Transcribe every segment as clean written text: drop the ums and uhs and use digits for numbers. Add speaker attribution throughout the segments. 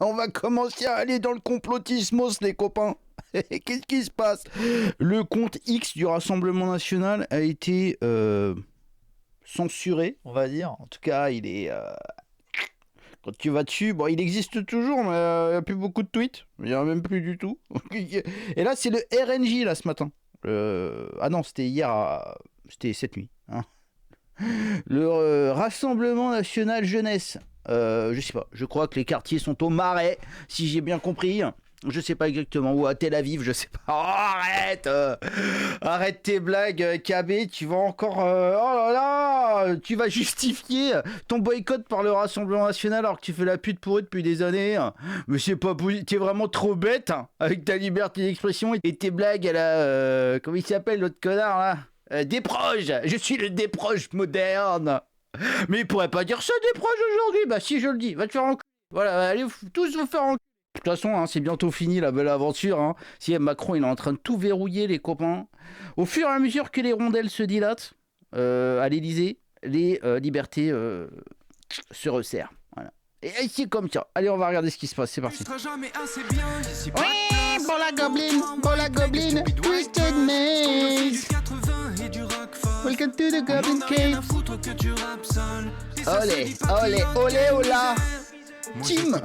Speaker 1: On va commencer à aller dans le complotismos, les copains. Qu'est-ce qui se passe? Le compte X du Rassemblement National a été censuré, on va dire. En tout cas, il est... Quand tu vas dessus, bon, il existe toujours, mais il n'y a plus beaucoup de tweets. Il n'y en a même plus du tout. Et là, c'est le RNJ, là, ce matin. Ah non, c'était hier, c'était cette nuit. Hein. Le Rassemblement National Jeunesse. Je sais pas, je crois que les quartiers sont au Marais, si j'ai bien compris. Je sais pas exactement où, à Tel Aviv, je sais pas. Oh, arrête tes blagues, KB, tu vas encore... oh là là, tu vas justifier ton boycott par le Rassemblement National alors que tu fais la pute pour eux depuis des années. Mais c'est pas possible, t'es vraiment trop bête avec ta liberté d'expression et tes blagues à la... comment il s'appelle l'autre connard là? Desproges, je suis le Desproges moderne. Mais il pourrait pas dire ça Desproges aujourd'hui. Bah si, je le dis, va te faire enculer. Voilà, allez tous vous faire enculer. De toute façon, hein, c'est bientôt fini la belle aventure. Hein. Si Macron il est en train de tout verrouiller, les copains. Au fur et à mesure que les rondelles se dilatent à l'Elysée, les libertés se resserrent. Voilà. Et c'est comme ça. Allez, on va regarder ce qui se passe. C'est parti. Oui, pour la gobeline, Twisted Maze. Welcome to the Goblin Cave. Olé, olé, olé, ola. Tim.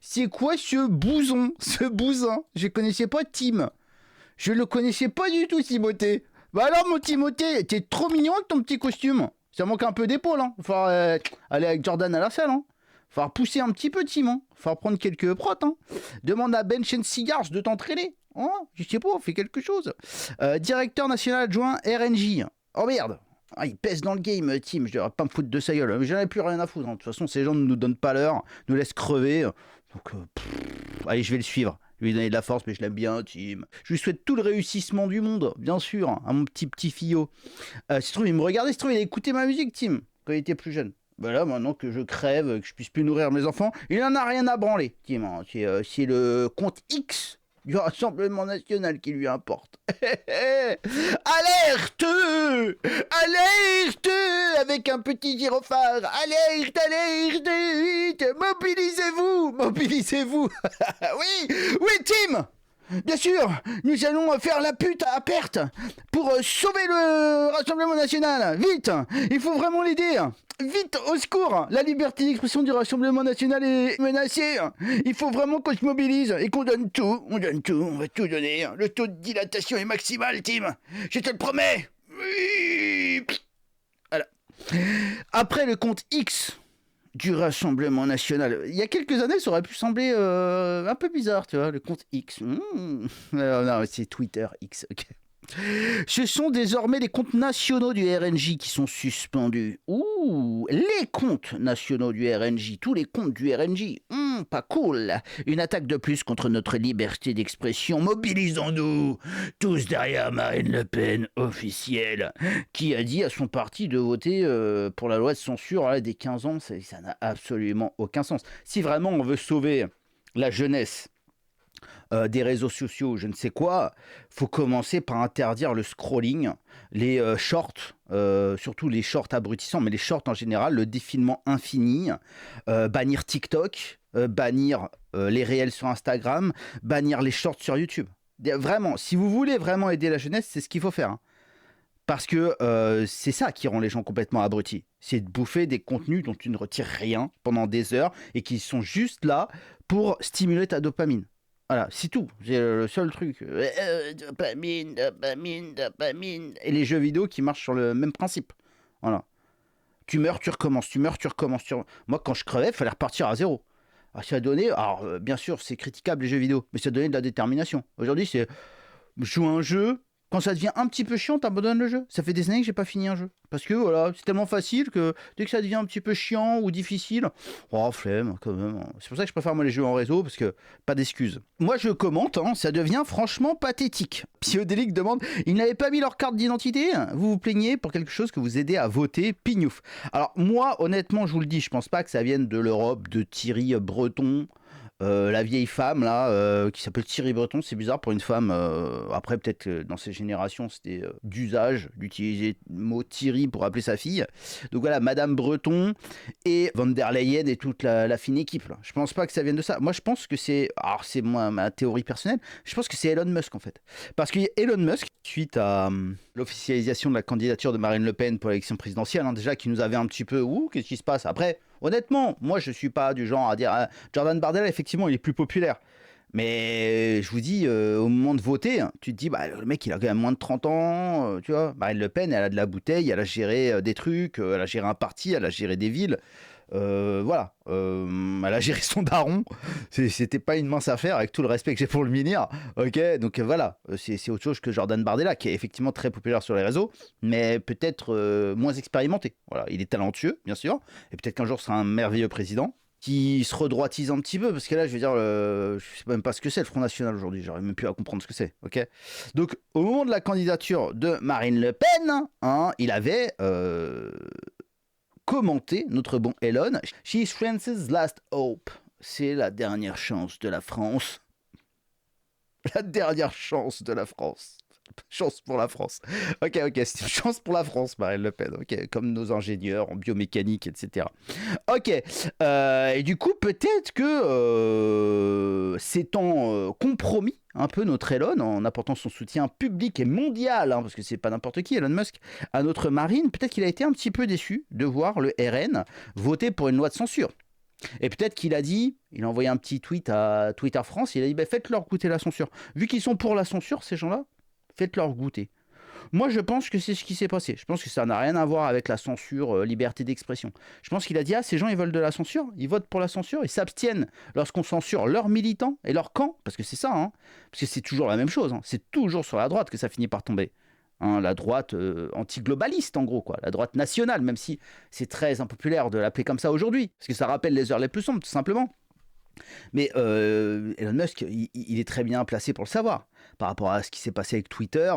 Speaker 1: C'est quoi ce bouson? Ce bousin? Je connaissais pas Tim. Je le connaissais pas du tout, Timothée. Bah alors, mon Timothée, t'es trop mignon avec ton petit costume. Ça manque un peu d'épaule, hein. Faut aller avec Jordan à la salle, hein. Faut pousser un petit peu, Tim, hein. Faut prendre quelques protes, hein. Demande à Bench and Cigars de t'entraîner. Oh, je sais pas, fais quelque chose. Directeur national adjoint RNJ. Oh merde. Ah, il pèse dans le game, Tim. Je devrais pas me foutre de sa gueule. Mais j'en ai plus rien à foutre. Hein. De toute façon, ces gens ne nous donnent pas l'heure, nous laissent crever. Donc, allez, je vais le suivre. Je vais lui donner de la force, mais je l'aime bien, Tim. Je lui souhaite tout le réussissement du monde, bien sûr, hein, à mon petit fillot. Si trouve, il me regardait, si trouve, il a écouté ma musique, Tim, quand il était plus jeune. Ben là, maintenant que je crève, que je puisse plus nourrir mes enfants, il en a rien à branler, Tim. Hein. C'est le compte X du Rassemblement National qui lui importe. Alerte! Alerte! Avec un petit gyrophare. Alerte, alerte! Mobilisez-vous! Mobilisez-vous! Oui! Oui, Tim! Bien sûr, nous allons faire la pute à perte pour sauver le Rassemblement National. Vite! Il faut vraiment l'aider. Vite, au secours! La liberté d'expression du Rassemblement National est menacée. Il faut vraiment qu'on se mobilise et qu'on donne tout. On donne tout, on va tout donner. Le taux de dilatation est maximal, Tim. Je te le promets. Oui. Voilà. Après le compte X du Rassemblement National, il y a quelques années, ça aurait pu sembler un peu bizarre, tu vois, le compte X. Non, c'est Twitter X, ok. Ce sont désormais les comptes nationaux du RNJ qui sont suspendus. Ouh, les comptes nationaux du RNJ, tous les comptes du RNJ. Pas cool. Une attaque de plus contre notre liberté d'expression. Mobilisons-nous tous derrière Marine Le Pen, officielle, qui a dit à son parti de voter pour la loi de censure dès 15 ans. Ça n'a absolument aucun sens. Si vraiment on veut sauver la jeunesse des réseaux sociaux, je ne sais quoi, faut commencer par interdire le scrolling, les shorts, surtout les shorts abrutissants, mais les shorts en général, le défilement infini, bannir TikTok, bannir les réels sur Instagram, bannir les shorts sur YouTube. Vraiment, si vous voulez vraiment aider la jeunesse, c'est ce qu'il faut faire. Hein. Parce que c'est ça qui rend les gens complètement abrutis. C'est de bouffer des contenus dont tu ne retires rien pendant des heures et qui sont juste là pour stimuler ta dopamine. Voilà, c'est tout. C'est le seul truc. Dopamine, dopamine, dopamine. Et les jeux vidéo qui marchent sur le même principe. Voilà. Tu meurs, tu recommences. Tu meurs, tu recommences. Moi, quand je crevais, il fallait repartir à zéro. Alors, ça a donné... Alors, bien sûr, c'est critiquable, les jeux vidéo. Mais ça a donné de la détermination. Aujourd'hui, c'est... Jouer à un jeu... Quand ça devient un petit peu chiant, t'abandonnes le jeu. Ça fait des années que j'ai pas fini un jeu. Parce que voilà, c'est tellement facile que dès que ça devient un petit peu chiant ou difficile, oh flemme quand même. C'est pour ça que je préfère moi les jeux en réseau, parce que pas d'excuses. Moi je commente, hein, ça devient franchement pathétique. Psyodélique demande, ils n'avaient pas mis leur carte d'identité? Vous vous plaignez pour quelque chose que vous aidez à voter, pignouf. Alors moi honnêtement je vous le dis, je pense pas que ça vienne de l'Europe, de Thierry Breton. la vieille femme là, qui s'appelle Thierry Breton, c'est bizarre pour une femme. Après, peut-être que dans ces générations, c'était d'usage d'utiliser le mot Thierry pour appeler sa fille. Donc voilà, Madame Breton et Van der Leyen et toute la fine équipe. Là. Je pense pas que ça vienne de ça. Moi, je pense que c'est, alors c'est moi ma théorie personnelle. Je pense que c'est Elon Musk en fait, parce que Elon Musk, suite à l'officialisation de la candidature de Marine Le Pen pour l'élection présidentielle, hein, déjà qui nous avait un petit peu, qu'est-ce qui se passe après. Honnêtement, moi je suis pas du genre à dire Jordan Bardella, effectivement, il est plus populaire. Mais je vous dis, au moment de voter, hein, tu te dis, bah, le mec il a quand même moins de 30 ans, tu vois. Marine Le Pen, elle a de la bouteille, elle a géré des trucs, elle a géré un parti, elle a géré des villes. Voilà, elle a géré son daron. C'était pas une mince affaire, avec tout le respect que j'ai pour le minir. Ok, donc voilà, c'est autre chose que Jordan Bardella, qui est effectivement très populaire sur les réseaux, mais peut-être moins expérimenté. Voilà, il est talentueux, bien sûr, et peut-être qu'un jour ce sera un merveilleux président qui se redroitise un petit peu, parce que là, je veux dire, je sais même pas ce que c'est le Front National aujourd'hui, j'arrive même plus à comprendre ce que c'est, ok. Donc, au moment de la candidature de Marine Le Pen, hein, il avait commenté notre bon Elon. She's France's last hope. C'est la dernière chance de la France. La dernière chance de la France. Chance pour la France. Ok, c'est une chance pour la France, Marine Le Pen. Ok, comme nos ingénieurs en biomécanique, etc. Ok, et du coup, peut-être que s'étant compromis un peu notre Elon en apportant son soutien public et mondial, hein, parce que c'est pas n'importe qui, Elon Musk, à notre marine, peut-être qu'il a été un petit peu déçu de voir le RN voter pour une loi de censure. Et peut-être qu'il a dit, il a envoyé un petit tweet à Twitter France, il a dit bah, faites-leur goûter la censure. Vu qu'ils sont pour la censure, ces gens-là, faites-leur goûter. Moi, je pense que c'est ce qui s'est passé. Je pense que ça n'a rien à voir avec la censure, liberté d'expression. Je pense qu'il a dit ah, ces gens, ils veulent de la censure, ils votent pour la censure, ils s'abstiennent lorsqu'on censure leurs militants et leur camp, parce que c'est ça, hein, parce que c'est toujours la même chose. Hein, c'est toujours sur la droite que ça finit par tomber. Hein, la droite anti-globaliste, en gros, quoi. La droite nationale, même si c'est très impopulaire de l'appeler comme ça aujourd'hui, parce que ça rappelle les heures les plus sombres, tout simplement. Mais Elon Musk, il est très bien placé pour le savoir. Par rapport à ce qui s'est passé avec Twitter,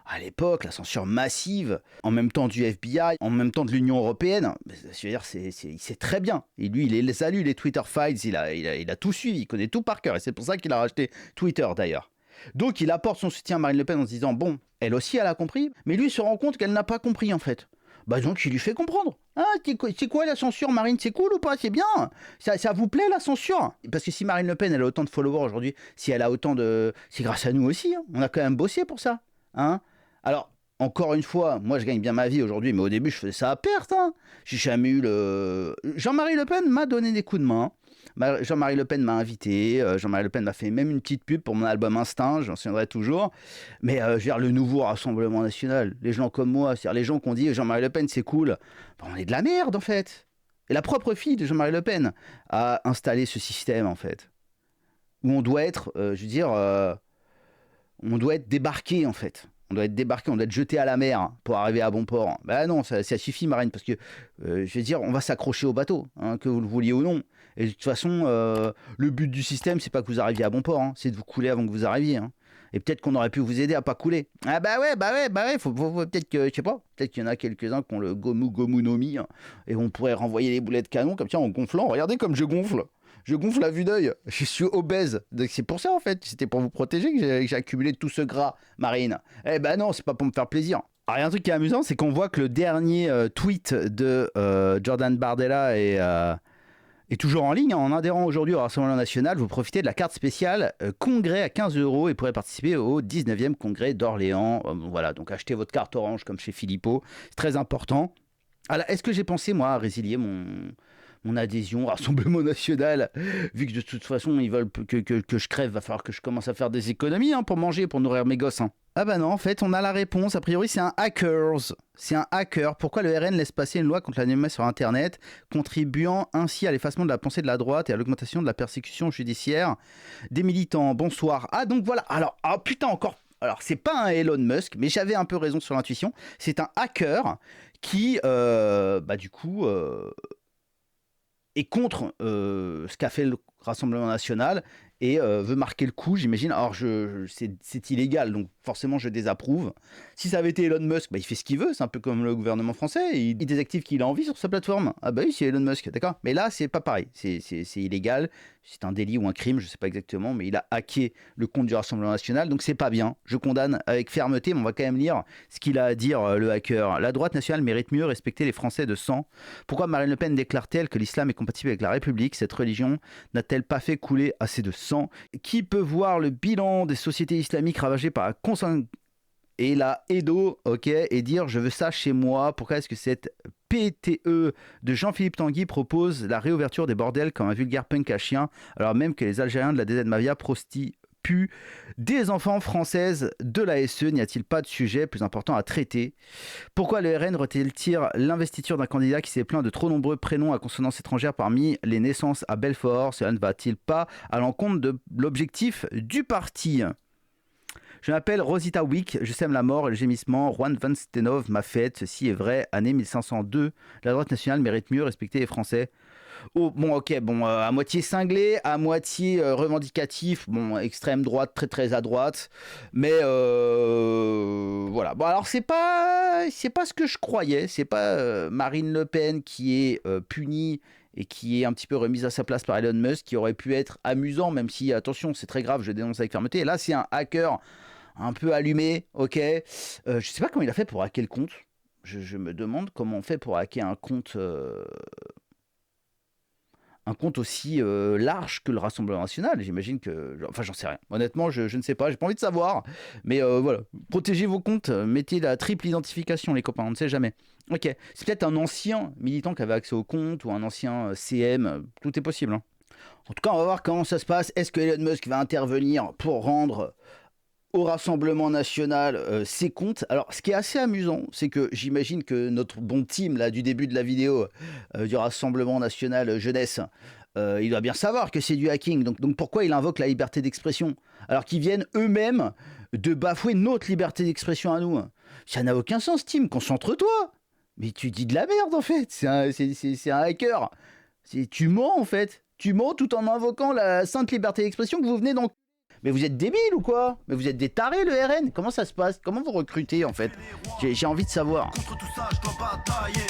Speaker 1: à l'époque, la censure massive, en même temps du FBI, en même temps de l'Union Européenne, je veux dire, il sait très bien. Et lui, il les a lus, les Twitter Files, il a tout suivi, il connaît tout par cœur. Et c'est pour ça qu'il a racheté Twitter, d'ailleurs. Donc, il apporte son soutien à Marine Le Pen en se disant, bon, elle aussi, elle a compris, mais lui, il se rend compte qu'elle n'a pas compris, en fait. Bah donc il lui fait comprendre. Ah, c'est quoi la censure, Marine? C'est cool ou pas? C'est bien. Ça vous plaît la censure? Parce que si Marine Le Pen elle a autant de followers aujourd'hui, si elle a autant de... C'est grâce à nous aussi. Hein. On a quand même bossé pour ça. Hein. Alors, encore une fois, moi je gagne bien ma vie aujourd'hui, mais au début je faisais ça à perte. Hein. J'ai jamais eu le... Jean-Marie Le Pen m'a donné des coups de main. Jean-Marie Le Pen m'a invité, Jean-Marie Le Pen m'a fait même une petite pub pour mon album Instinct, j'en souviendrai toujours. Mais je veux dire, le nouveau Rassemblement National, les gens comme moi, c'est-à-dire les gens qui ont dit Jean-Marie Le Pen c'est cool, ben, on est de la merde en fait. Et la propre fille de Jean-Marie Le Pen a installé ce système en fait, où on doit être, je veux dire, on doit être débarqué en fait. On doit être débarqué, on doit être jeté à la mer pour arriver à bon port. Ben non, ça suffit, Marine, parce que, je veux dire, on va s'accrocher au bateau, hein, que vous le vouliez ou non. Et de toute façon, le but du système, c'est pas que vous arriviez à bon port, hein, c'est de vous couler avant que vous arriviez. Hein. Et peut-être qu'on aurait pu vous aider à pas couler. Ah bah ouais, faut peut-être que, je sais pas, peut-être qu'il y en a quelques-uns qui ont le Gomu no Mi, hein, et on pourrait renvoyer les boulets de canon comme ça en gonflant. Regardez comme je gonfle. Je gonfle à vue d'œil, je suis obèse. Donc c'est pour ça en fait, c'était pour vous protéger que j'ai accumulé tout ce gras, Marine. Eh ben non, c'est pas pour me faire plaisir. Alors il y a un truc qui est amusant, c'est qu'on voit que le dernier tweet de Jordan Bardella est toujours en ligne. En adhérant aujourd'hui au Rassemblement National, vous profitez de la carte spéciale Congrès à 15 € et pourrez participer au 19e Congrès d'Orléans. Voilà, donc achetez votre carte orange comme chez Philippot, c'est très important. Alors, est-ce que j'ai pensé, moi, à résilier mon adhésion au Rassemblement National, vu que de toute façon ils veulent que je crève, va falloir que je commence à faire des économies hein, pour manger, pour nourrir mes gosses. Hein. Ah bah non, en fait on a la réponse, a priori c'est un hackers. C'est un hacker. Pourquoi le RN laisse passer une loi contre l'anonymat sur Internet, contribuant ainsi à l'effacement de la pensée de la droite et à l'augmentation de la persécution judiciaire des militants? Bonsoir. Ah donc voilà, alors, ah putain encore... Alors, c'est pas un Elon Musk, mais j'avais un peu raison sur l'intuition. C'est un hacker qui, du coup... est contre ce qu'a fait le Rassemblement National et veut marquer le coup, j'imagine. Alors, c'est illégal, donc forcément je désapprouve. Si ça avait été Elon Musk, bah, il fait ce qu'il veut, c'est un peu comme le gouvernement français, il désactive qui il a envie sur sa plateforme. Ah bah oui, c'est Elon Musk, d'accord. Mais là, c'est pas pareil, c'est illégal, c'est un délit ou un crime, je sais pas exactement, mais il a hacké le compte du Rassemblement National, donc c'est pas bien. Je condamne avec fermeté, mais on va quand même lire ce qu'il a à dire, le hacker. La droite nationale mérite mieux respecter les Français de sang. Pourquoi Marine Le Pen déclare-t-elle que l'islam est compatible avec la République? Cette religion n'a-t-elle pas fait couler assez de sang? Qui peut voir le bilan des sociétés islamiques ravagées par la consanguinité et la Edo, ok, et dire je veux ça chez moi? Pourquoi est-ce que cette PTE de Jean-Philippe Tanguy propose la réouverture des bordels comme un vulgaire punk à chien, alors même que les Algériens de la DZ Mafia prostituent des enfants françaises de la SE? N'y a-t-il pas de sujet plus important à traiter? Pourquoi le RN retire l'investiture d'un candidat qui s'est plaint de trop nombreux prénoms à consonance étrangère parmi les naissances à Belfort? Cela ne va-t-il pas à l'encontre de l'objectif du parti? Je m'appelle Rosita Wick, je sème la mort et le gémissement. Juan Van Stenov m'a fait, ceci est vrai, année 1502. La droite nationale mérite mieux respecter les Français. Oh, bon, ok, bon, à moitié cinglé, à moitié revendicatif, bon, extrême droite, très très à droite, mais voilà. Bon, alors c'est pas ce que je croyais, c'est pas Marine Le Pen qui est punie et qui est un petit peu remise à sa place par Elon Musk, qui aurait pu être amusant, même si, attention, c'est très grave, je dénonce avec fermeté. Et là, c'est un hacker un peu allumé, ok. Je sais pas comment il a fait pour hacker le compte. Je me demande comment on fait pour hacker un compte aussi large que le Rassemblement National. J'imagine que... Enfin, j'en sais rien. Honnêtement, je ne sais pas. J'ai pas envie de savoir. Mais voilà. Protégez vos comptes. Mettez la triple identification, les copains. On ne sait jamais. Ok. C'est peut-être un ancien militant qui avait accès au compte ou un ancien CM. Tout est possible. Hein. En tout cas, on va voir comment ça se passe. Est-ce que Elon Musk va intervenir pour rendre au Rassemblement National ses comptes? Alors, ce qui est assez amusant, c'est que j'imagine que notre bon team là du début de la vidéo du Rassemblement National Jeunesse, il doit bien savoir que c'est du hacking. Donc pourquoi il invoque la liberté d'expression alors qu'ils viennent eux-mêmes de bafouer notre liberté d'expression à nous? Ça n'a aucun sens, Tim. Concentre-toi. Mais tu dis de la merde en fait. C'est un hacker. Tu mens en fait. Tu mens tout en invoquant la sainte liberté d'expression que vous venez d'en... Mais vous êtes débiles ou quoi? Mais vous êtes des tarés, le RN? Comment ça se passe? Comment vous recrutez en fait? J'ai envie de savoir. Contre tout ça, je dois batailler.